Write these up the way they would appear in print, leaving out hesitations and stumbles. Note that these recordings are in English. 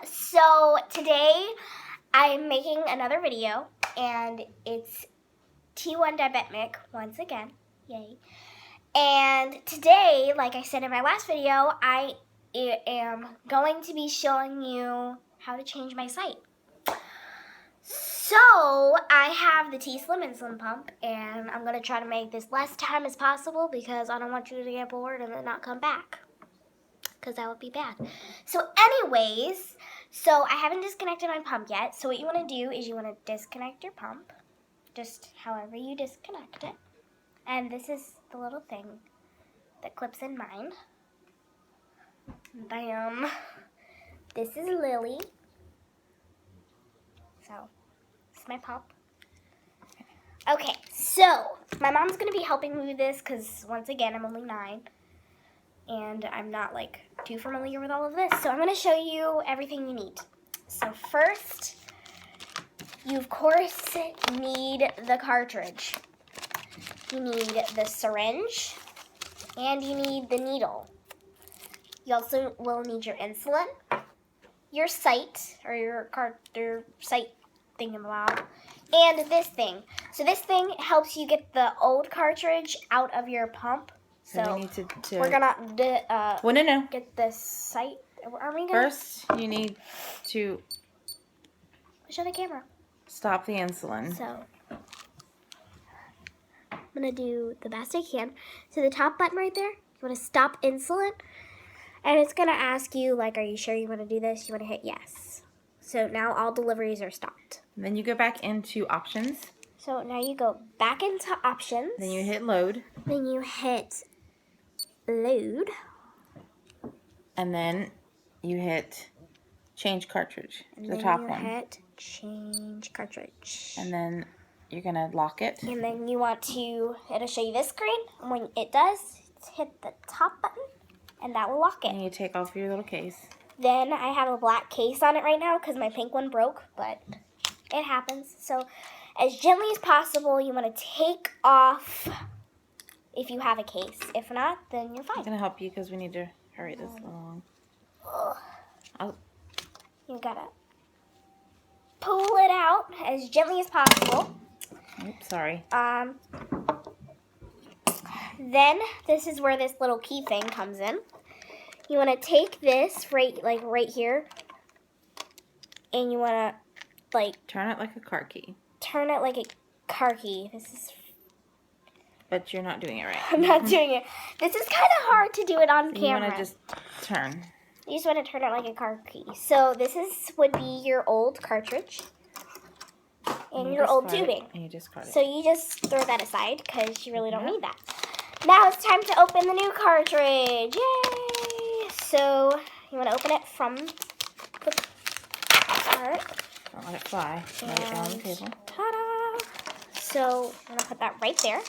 So today I'm making another video, and it's T1 diabetic once again. Yay. And today, like I said in my last video, I am going to be showing you how to change my site. So I have the T-Slim insulin pump, and I'm going to try to make this less time as possible because I don't want you to get bored and then not come back, because that would be bad. So anyways, so I haven't disconnected my pump yet. So what you want to do is you want to disconnect your pump, just however you disconnect it. And this is the little thing that clips in mine. Bam. This is Lily. So, this is my pump. Okay, so my mom's going to be helping me with this because, once again, I'm only 9. And I'm not, like, too familiar with all of this. So I'm going to show you everything you need. So first, you, of course, need the cartridge. You need the syringe. And you need the needle. You also will need your insulin, your site, or your site thingamabob, and this thing. So this thing helps you get the old cartridge out of your pump. So we need to we're gonna no. get the site. Are we gonna? First, you need to Show the camera. Stop the insulin. So I'm gonna do the best I can. So the top button right there, you wanna stop insulin. And it's gonna ask you, like, are you sure you wanna do this? You wanna hit yes. So now all deliveries are stopped. And then you go back into options. So now you go back into options. Then you hit load. Then you hit load. And then you hit change cartridge. And The top then one. you hit change cartridge. And then you're gonna lock it. And then you want to, it'll show you this screen. And when it does, hit the top button. And that will lock it. And you take off your little case. Then I have a black case on it right now because my pink one broke, but it happens. So as gently as possible, you want to take off if you have a case. If not, then you're fine. I'm going to help you because we need to hurry this along. Oh. You gotta pull it out as gently as possible. Oops, sorry. Then this is where this little key thing comes in. You want to take this right here, and you want to turn it like a car key. Turn it like a car key. But you're not doing it right. I'm not doing it. This is kind of hard to do it on camera. You want to just turn. You just want to turn it like a car key. So this would be your old cartridge and your old tubing. And you discard it. So you just throw that aside because you really don't need that. Now it's time to open the new cartridge. Yay! So you want to open it from the part. Don't let it fly. Let it down on the table. Ta-da! So I'm going to put that right there.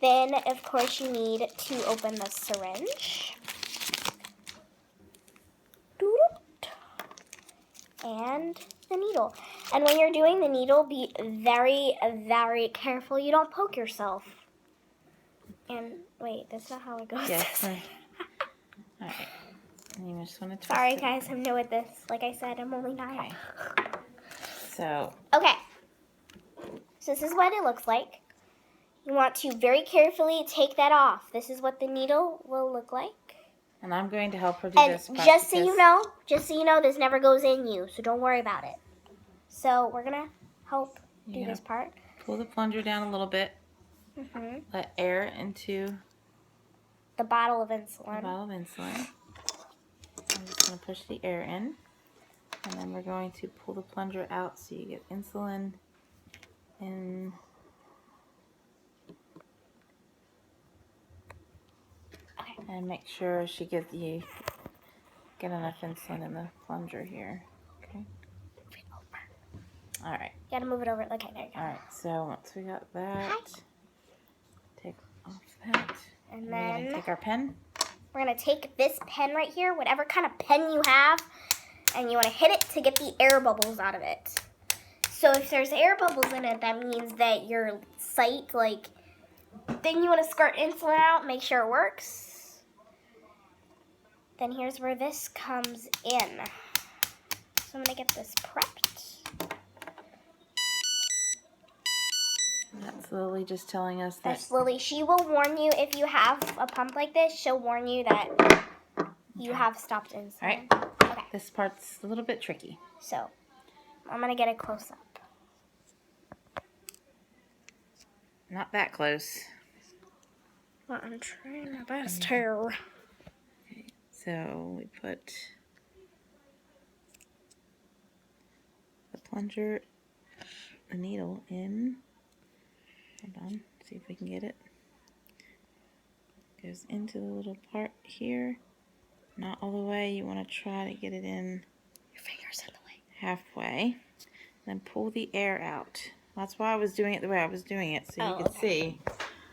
Then, of course, you need to open the syringe. And the needle. And when you're doing the needle, be very, very careful you don't poke yourself. And wait, that's not how it goes. Yes. All right. And you just want to twist Sorry, it. guys, I'm new at this. Like I said, I'm only 9. Okay. So. Okay. So this is what it looks like. You want to very carefully take that off. This is what the needle will look like. And I'm going to help her do this. And just so you know, this never goes in you, so don't worry about it. So we're gonna help do this part. Pull the plunger down a little bit. Mm-hmm. Let air into the bottle of insulin. I'm just gonna push the air in, and then we're going to pull the plunger out so you get insulin in. And make sure she get enough insulin in the plunger here. Okay. Move it over. All right. You gotta move it over. Okay, there you go. All right. So once we got that, take off that. And we're then gonna take our pen. We're gonna take this pen right here, whatever kind of pen you have, and you want to hit it to get the air bubbles out of it. So if there's air bubbles in it, that means that your site, then you want to squirt insulin out, make sure it works. Then here's where this comes in. So I'm going to get this prepped. That's Lily just telling us that. That's Lily. She will warn you if you have a pump like this. She'll warn you that you have stopped insulin. All right. Okay. This part's a little bit tricky. So I'm going to get a close-up. Not that close. Well, I'm trying my best here. Okay, so we put the plunger, the needle in. Hold on, see if we can get it. Goes into the little part here. Not all the way. You want to try to get it in. Your finger's in the way. Halfway. Then pull the air out. That's why I was doing it the way I was doing it, so you could see.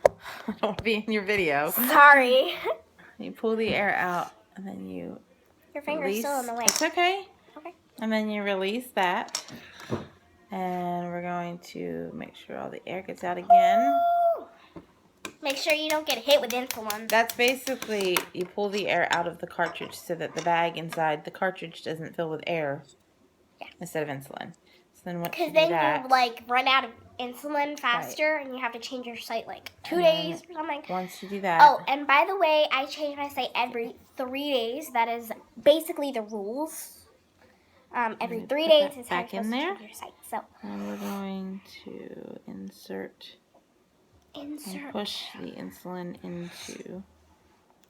I don't want to be in your video. Sorry. You pull the air out, and then you Your finger's release. still in the way. It's okay. Okay. And then you release that. And we're going to make sure all the air gets out again. Ooh. Make sure you don't get hit with insulin. That's basically, you pull the air out of the cartridge so that the bag inside the cartridge doesn't fill with air instead of insulin. So then once you do Because then that, you like run out of insulin faster, and you have to change your site like 2 days or something. Once you do that, Oh, and by the way, I change my site every 3 days. That is basically the rules. Every 3 days is how you're back in supposed to there. change your site. So and we're going to insert and push the insulin into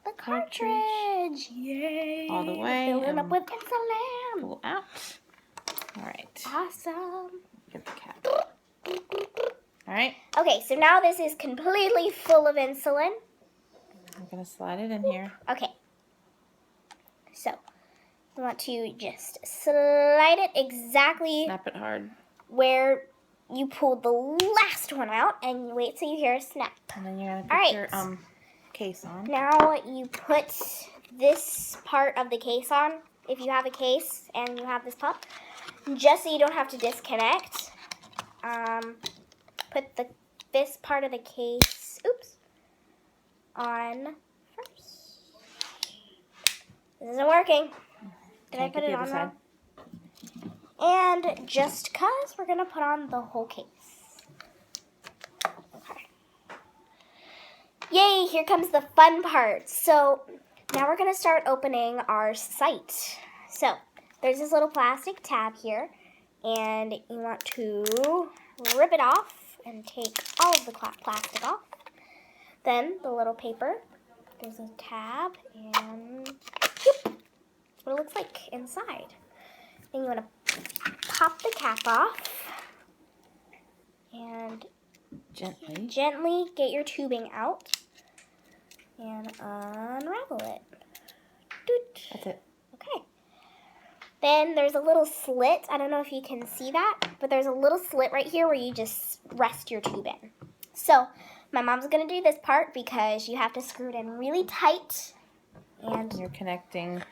the cartridge. Yay! all the way. Filling up with insulin. Pull out. All right. Awesome. Get the cap. All right. Okay, so now this is completely full of insulin. I'm gonna slide it in here. Okay. So, you want to just slide it exactly Snap it hard. where you pulled the last one out, and you wait till you hear a snap. And then you're gonna put All right. your case on. Now you put this part of the case on, if you have a case and you have this pump, just so you don't have to disconnect. Put this part of the case, on first. This isn't working. Did I put it on wrong? And just cause, we're gonna put on the whole case. Okay. Yay, here comes the fun part. So now we're gonna start opening our site. So there's this little plastic tab here, and you want to rip it off and take all of the plastic off. Then the little paper, there's a tab, and that's what it looks like inside. Then you want to pop the cap off and gently get your tubing out and unravel it. Doot. That's it. Okay. Then there's a little slit. I don't know if you can see that, but there's a little slit right here where you just rest your tube in. So my mom's going to do this part because you have to screw it in really tight. And you're connecting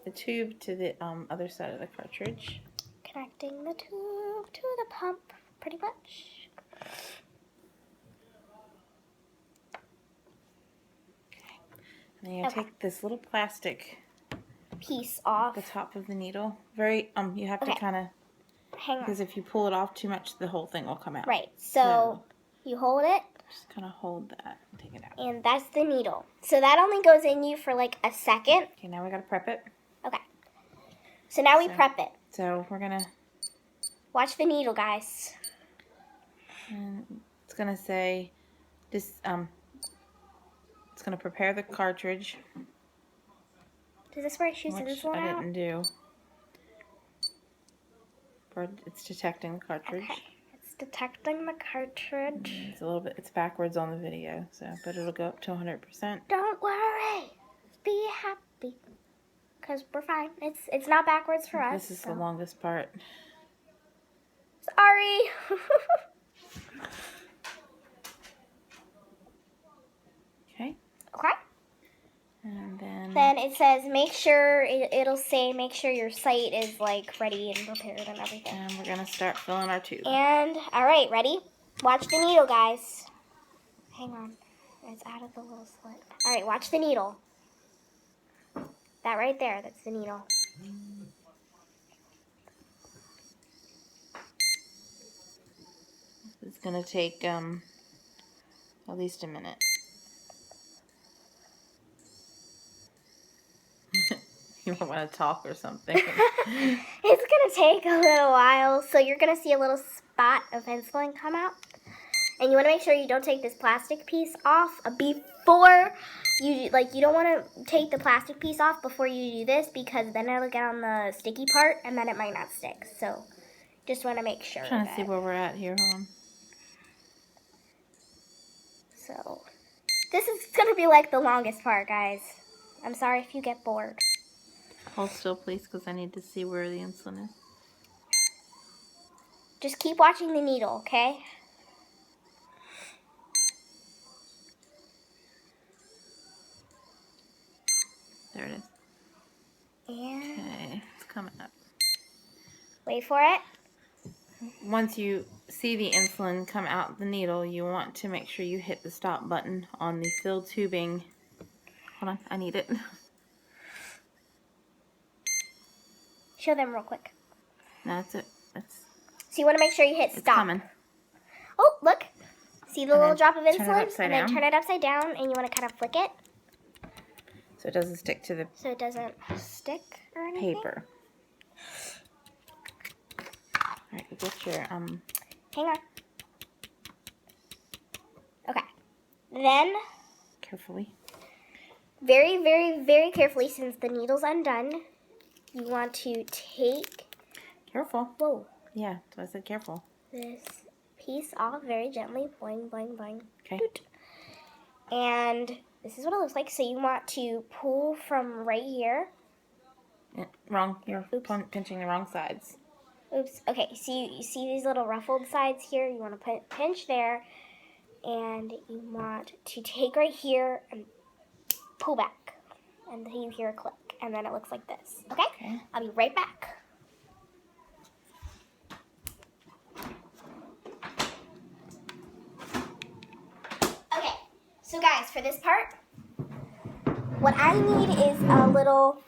the tube to the other side of the cartridge. Connecting the tube to the pump, pretty much. Okay. And then you take this little plastic piece off the top of the needle. You have to kind of hang on, because if you pull it off too much, the whole thing will come out. Right. So you hold it. Just kind of hold that and take it out. And that's the needle. So that only goes in you for like a second. Okay, now we got to prep it. Okay. So now we prep it. So we're going to watch the needle, guys. And it's going to say this it's going to prepare the cartridge. Is this where it shoots this one out? I didn't do. It's detecting the cartridge. Okay. It's detecting the cartridge. It's a little bit, it's backwards on the video, but it'll go up to 100%. Don't worry. Be happy. Because we're fine. It's not backwards for us. This is the longest part. Sorry. Okay. Okay. And then it says make sure, it'll say make sure your site is like ready and prepared and everything. And we're going to start filling our tube. And, alright, ready? Watch the needle, guys. Hang on. It's out of the little slit. Alright, watch the needle. That right there, that's the needle. going to take at least a minute. You might want to talk or something. It's going to take a little while, so you're going to see a little spot of insulin come out. And you want to make sure you don't take this plastic piece off before you, like, you don't want to take the plastic piece off before you do this, because then it'll get on the sticky part and then it might not stick. So just want to make sure. I'm trying to see where we're at here. Hold on. So this is going to be like the longest part, guys. I'm sorry if you get bored. Hold still, please, because I need to see where the insulin is. Just keep watching the needle, okay? There it is. And Okay, it's coming up. wait for it. Once you see the insulin come out the needle, you want to make sure you hit the stop button on the filled tubing. Hold on, I need it. Show them real quick. No, that's it. That's So you want to make sure you hit it's stop. coming. Oh, look. See the And little then drop of turn it insulin? upside And then down. turn it upside down, and you want to kind of flick it So it doesn't stick to the so it doesn't stick or anything. paper. Alright, you get your Hang on. Okay. Then, carefully. very, very, very carefully, since the needle's undone, you want to take, Careful. whoa, Yeah, so I said careful. this piece off very gently. Boing, boing, boing. Okay. Doot. And this is what it looks like. So you want to pull from right here. Yeah, wrong. You're pinching the wrong sides. Oops. Okay, so you see these little ruffled sides here? You want to pinch there. And you want to take right here and pull back. And then you hear a click. And then it looks like this. Okay? Okay. I'll be right back. Okay, so guys, for this part, what I need is a little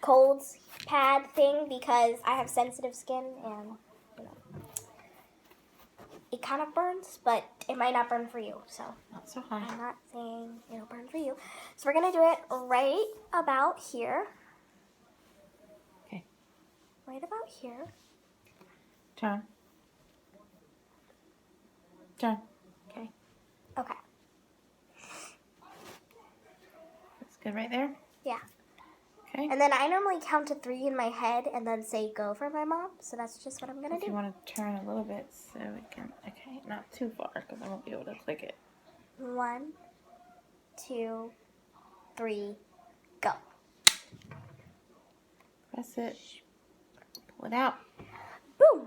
cold pad thing, because I have sensitive skin and, you know, it kind of burns, but it might not burn for you. So Not so high. I'm not saying it'll burn for you. So we're going to do it right about here. Okay. Right about here. Turn. Turn. Okay. That's good right there? Yeah. Okay. And then I normally count to 3 in my head and then say go for my mom. So that's just what I'm going to If do. you want to turn a little bit so we can, okay, not too far because I won't be able to click it. 1, 2, 3, go. Press it. Pull it out. Boom.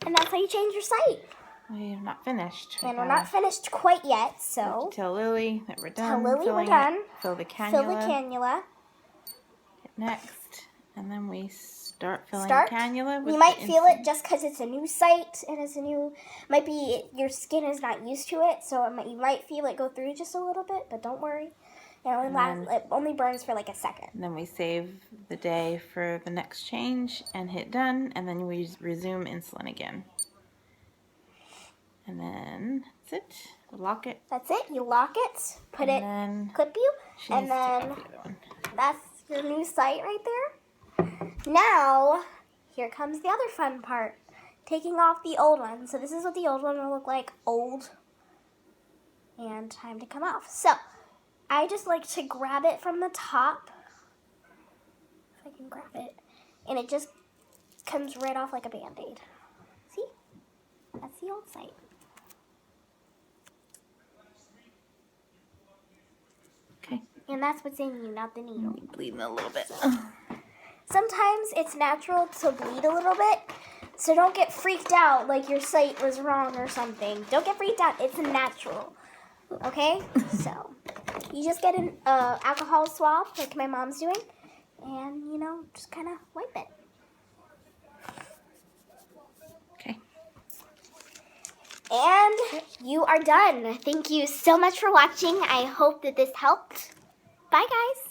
And that's how you change your sight. We're not finished. And we're not finished quite yet, so Tell Lily that we're done. tell Lily we're filling done. it. Fill the cannula. Fill the cannula. Hit next. And then we start filling Start. the cannula. With You might the feel insulin. it just because it's a new site and it's a new, might be your skin is not used to it, so you might feel it go through just a little bit, but don't worry. It only burns for like a second. And then we save the day for the next change and hit done, and then we resume insulin again. And then that's it. Lock it. That's it. You lock it, put And it, then clip you, she and needs to take then off the other one. that's your new site right there. Now, here comes the other fun part. Taking off the old one. So this is what the old one will look like. Old. And time to come off. So, I just like to grab it from the top. If I can grab it. And it just comes right off like a Band-Aid. See? That's the old site. Okay. And that's what's in you, not the needle. I'm bleeding a little bit. Sometimes it's natural to bleed a little bit, so don't get freaked out like your site was wrong or something. Don't get freaked out. It's natural. Okay? So, you just get an alcohol swab like my mom's doing, and, you know, just kind of wipe it. Okay. And you are done. Thank you so much for watching. I hope that this helped. Bye, guys.